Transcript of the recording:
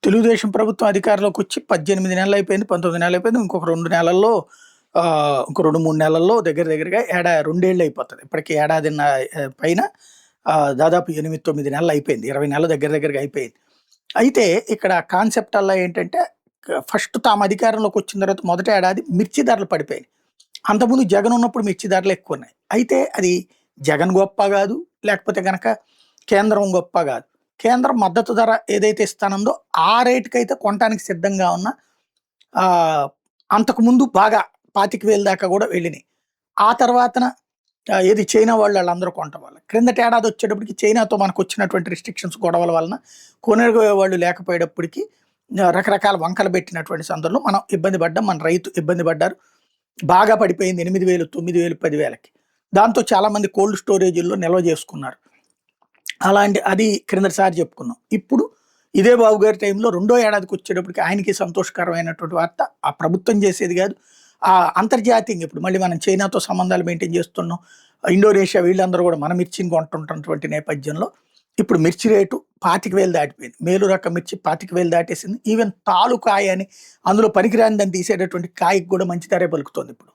తెలుగుదేశం ప్రభుత్వం అధికారంలోకి వచ్చి 18 నెలలు అయిపోయింది, 19 నెలలు అయిపోయింది. ఇంకొక 2 నెలల్లో ఇంకో 2, 3 నెలల్లో దగ్గర దగ్గరగా 2 ఏళ్ళు అయిపోతది. ఇప్పటికి పైన దాదాపు 8, 9 నెలలు అయిపోయింది. 20 నెలలు దగ్గర దగ్గరగా అయిపోయింది. అయితే ఇక్కడ కాన్సెప్టల్లా ఏంటంటే ఫస్ట్ తాము అధికారంలోకి వచ్చిన తర్వాత మొదటి ఏడాది మిర్చి ధరలు పడిపోయాయి. అంతకుముందు జగన్ ఉన్నప్పుడు మిర్చి ధరలు ఎక్కువున్నాయి. అయితే అది జగన్ గొప్ప గాదు, లేకపోతే గనక కేంద్రం గొప్ప గాదు. కేంద్రం మద్దతు ధర ఏదైతే ఇస్తానందో ఆ రేటుకైతే కొనటానికి సిద్ధంగా ఉన్న అంతకుముందు బాగా 25,000 దాకా కూడా వెళ్ళినాయి. ఆ తర్వాతన ఏది చైనా వాళ్ళందరూ కొనటం వల్ల. క్రిందటి ఏడాది వచ్చేటప్పటికి చైనాతో మనకొచ్చినటువంటి రిస్ట్రిక్షన్స్ గొడవల వలన కొనేవాళ్ళు లేకపోయేటప్పటికి రకరకాల వంకలు పెట్టినటువంటి సందర్భంలో మనం ఇబ్బంది పడ్డాం. మన రైతు ఇబ్బంది పడ్డారు. బాగా పడిపోయింది 8,000, 9,000, 10,000కి. దాంతో చాలామంది కోల్డ్ స్టోరేజీల్లో నిల్వ చేసుకున్నారు. అది క్రిందటిసారి చెప్పుకున్నాం. ఇప్పుడు ఇదే బాబు గారి టైంలో రెండో ఏడాదికి వచ్చేటప్పటికి ఆయనకి సంతోషకరమైనటువంటి వార్త. ఆ ప్రభుత్వం చేసేది కాదు, అంతర్జాతీయంగా ఇప్పుడు మళ్ళీ మనం చైనాతో సంబంధాలు మెయింటైన్ చేస్తున్నాం. ఇండోనేషియా వీళ్ళందరూ కూడా మన మిర్చిని కొంటుంటున్నటువంటి నేపథ్యంలో ఇప్పుడు మిర్చి రేటు 25,000 దాటిపోయింది. మేలు రకం మిర్చి 25,000 దాటేసింది. ఈవెన్ తాలు కాయ అని అందులో పనికిరానిదని తీసేటటువంటి కాయకు కూడా మంచి ధరే పలుకుతోంది ఇప్పుడు.